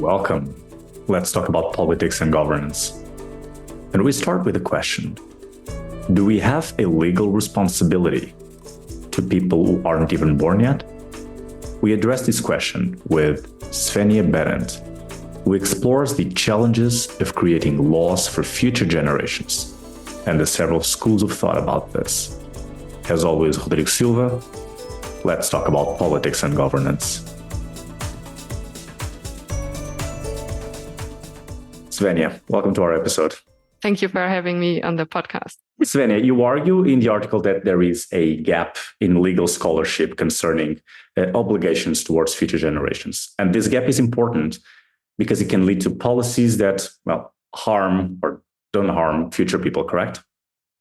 Welcome. Let's talk about politics and governance. And we start with a question. Do we have a legal responsibility to people who aren't even born yet? We address this question with Svenja Behrendt, who explores the challenges of creating laws for future generations and the several schools of thought about this. As always, Rodrigo Silva, let's talk about politics and governance. Svenja, welcome to our episode. Thank you for having me on the podcast. Svenja, you argue in the article that there is a gap in legal scholarship concerning obligations towards future generations. And this gap is important because it can lead to policies that, harm or don't harm future people, correct?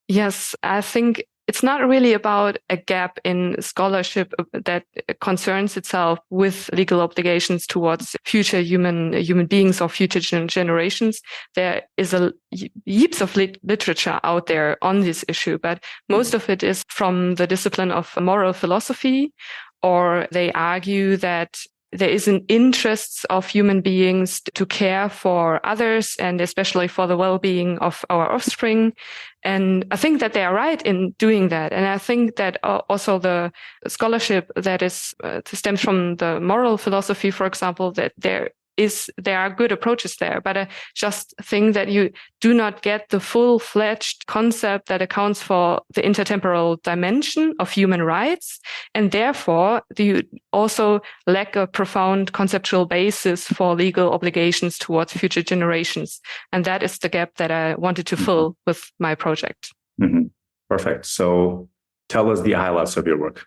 Yes, I think it's not really about a gap in scholarship that concerns itself with legal obligations towards future human beings or future generations. There is heaps of literature out there on this issue, but most of it is from the discipline of moral philosophy, or they argue that there is an interest of human beings to care for others and especially for the well-being of our offspring. And I think that they are right in doing that. And I think that also the scholarship that stems from the moral philosophy, for example, that there are good approaches there, but I just think that you do not get the full-fledged concept that accounts for the intertemporal dimension of human rights. And therefore, you also lack a profound conceptual basis for legal obligations towards future generations. And that is the gap that I wanted to fill with my project. Mm-hmm. Perfect. So tell us the highlights of your work.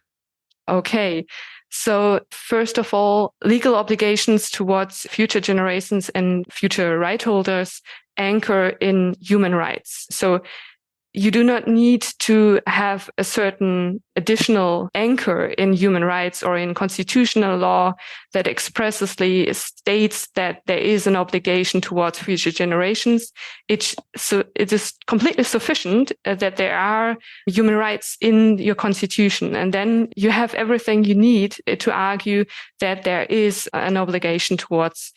Okay. So first of all, legal obligations towards future generations and future right holders anchor in human rights. So you do not need to have a certain additional anchor in human rights or in constitutional law that expressly states that there is an obligation towards future generations. It is completely sufficient that there are human rights in your constitution. And then you have everything you need to argue that there is an obligation towards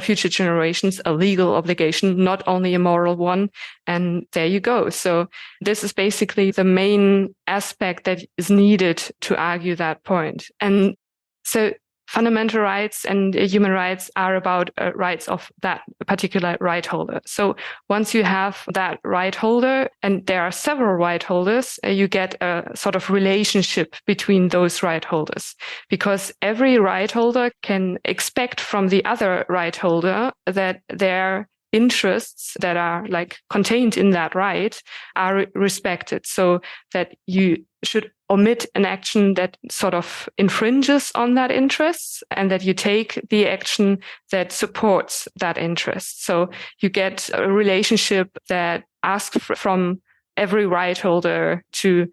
future generations, a legal obligation, not only a moral one. And there you go. So this is basically the main aspect that is needed to argue that point. And so fundamental rights and human rights are about rights of that particular right holder. So once you have that right holder, and there are several right holders, you get a sort of relationship between those right holders, because every right holder can expect from the other right holder that their interests that are contained in that right are respected, so that you should omit an action that sort of infringes on that interest and that you take the action that supports that interest. So you get a relationship that asks from every right holder to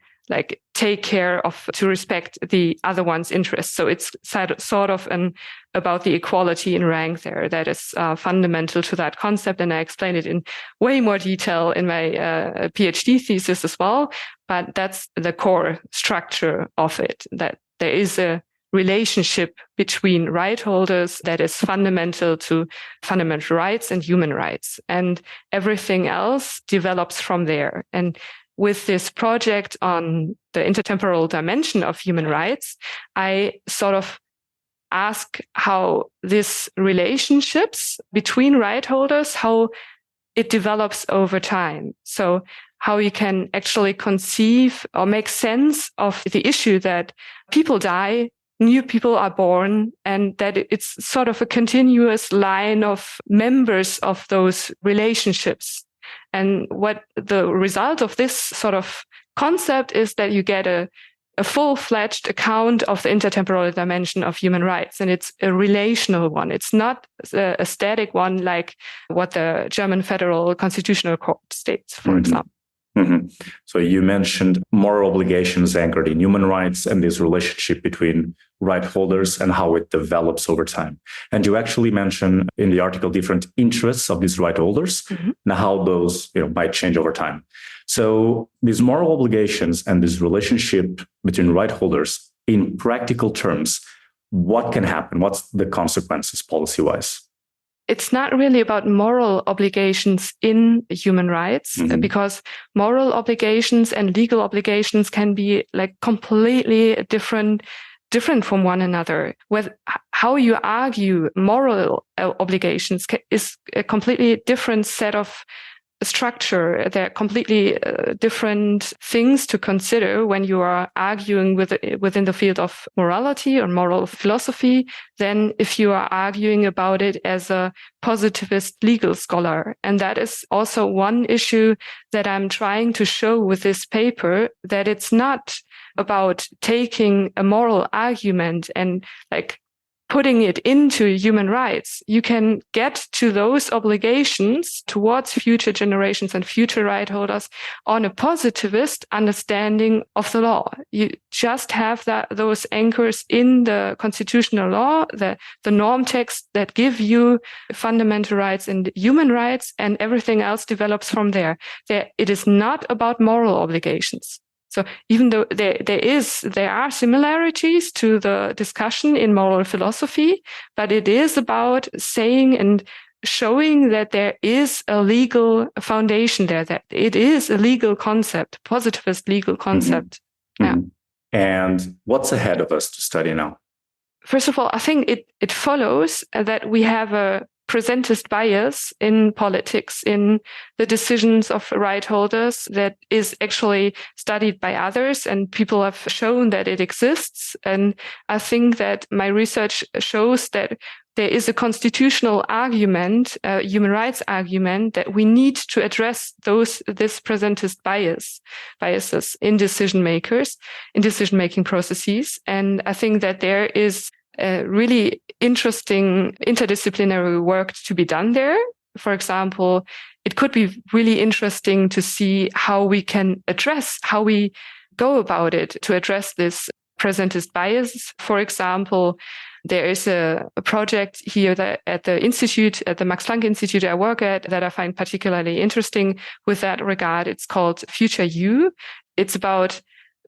take care of, to respect the other one's interests. So it's sort of about the equality in rank there that is fundamental to that concept. And I explain it in way more detail in my PhD thesis as well. But that's the core structure of it, that there is a relationship between right holders that is fundamental to fundamental rights and human rights. And everything else develops from there. And with this project on the intertemporal dimension of human rights, I sort of ask how these relationships between right holders, how it develops over time. So how you can actually conceive or make sense of the issue that people die, new people are born, and that it's sort of a continuous line of members of those relationships. And what the result of this sort of concept is that you get a full-fledged account of the intertemporal dimension of human rights. And it's a relational one. It's not a static one like what the German Federal Constitutional Court states, for example. Mm-hmm. So you mentioned moral obligations anchored in human rights and this relationship between right holders and how it develops over time. And you actually mention in the article different interests of these right holders and how those might change over time. So these moral obligations and this relationship between right holders, in practical terms, what can happen? What's the consequences policy-wise? it's not really about moral obligations in human rights, because moral obligations and legal obligations can be like completely different from one another. How you argue moral obligations is a completely different set of structure. They're completely different things to consider when you are arguing within the field of morality or moral philosophy than if you are arguing about it as a positivist legal scholar. And that is also one issue that I'm trying to show with this paper, that it's not about taking a moral argument and like putting it into human rights. You can get to those obligations towards future generations and future right holders on a positivist understanding of the law. You just have those anchors in the constitutional law, the norm text that give you fundamental rights and human rights, and everything else develops from there. It is not about moral obligations. So even though there are similarities to the discussion in moral philosophy, but it is about saying and showing that there is a legal foundation there, that it is a legal concept, positivist legal concept. Yeah. And what's ahead of us to study now? First of all, I think it follows that we have a presentist bias in politics, in the decisions of right holders, that is actually studied by others, and people have shown that it exists. And I think that my research shows that there is a constitutional argument, a human rights argument, that we need to address this presentist biases in decision-making processes. And I think that there is really interesting interdisciplinary work to be done there. For example, it could be really interesting to see how we go about it to address this presentist bias. For example, there is a project here at the institute, at the Max Planck Institute I work at, that I find particularly interesting with that regard. It's called Future You. It's about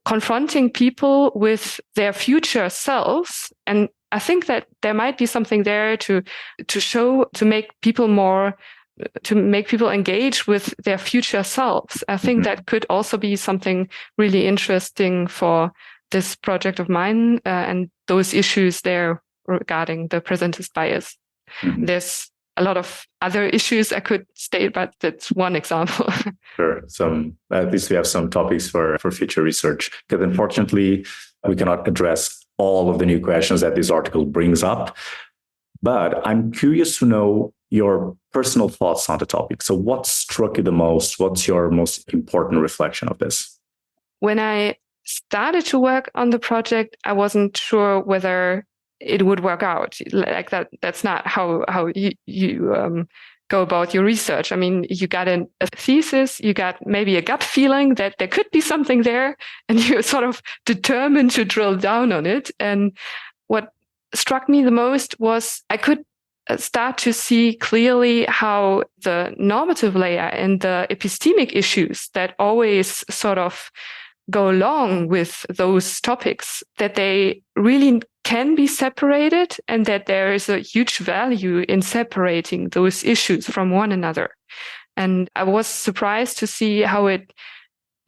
confronting people with their future selves. And I think that there might be something there to make people engage with their future selves. I think that could also be something really interesting for this project of mine, and those issues there regarding the presentist bias. There's a lot of other issues I could state, but that's one example. Sure. At least we have some topics for future research, because unfortunately we cannot address all of the new questions that this article brings up. But I'm curious to know your personal thoughts on the topic. So what struck you the most? What's your most important reflection of this? When I started to work on the project, I wasn't sure whether it would work out. Like that's not how you go about your research. I mean, you got a thesis, you got maybe a gut feeling that there could be something there, and you're sort of determined to drill down on it. And what struck me the most was I could start to see clearly how the normative layer and the epistemic issues that always sort of go along with those topics, that they really can be separated, and that there is a huge value in separating those issues from one another. And I was surprised to see how it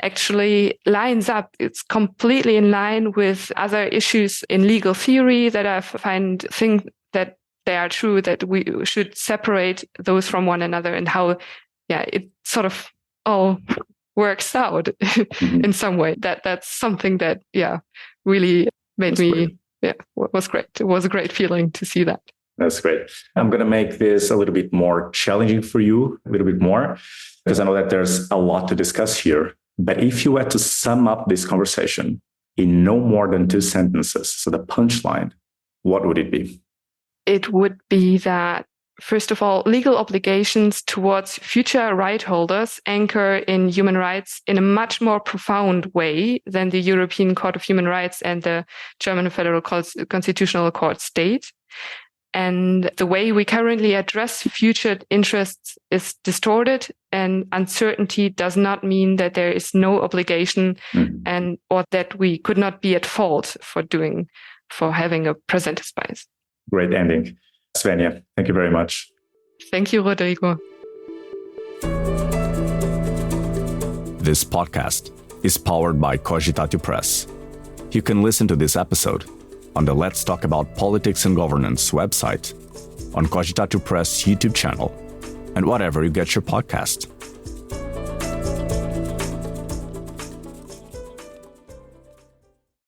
actually lines up. It's completely in line with other issues in legal theory that I think that they are true, that we should separate those from one another, and how, it sort of all works out in some way. That's something that, really made me, was great. It was a great feeling to see that. That's great. I'm going to make this a little bit more challenging for you, a little bit more, because I know that there's a lot to discuss here. But if you had to sum up this conversation in no more than 2 sentences, so the punchline, what would it be? It would be that, first of all, legal obligations towards future right holders anchor in human rights in a much more profound way than the European Court of Human Rights and the German Federal Constitutional Court state. And the way we currently address future interests is distorted, and uncertainty does not mean that there is no obligation or that we could not be at fault for having a presentist bias. Great ending. Svenja, thank you very much. Thank you, Rodrigo. This podcast is powered by Cogitatio Press. You can listen to this episode on the Let's Talk About Politics and Governance website, on Cogitatio Press YouTube channel, and whatever you get your podcast.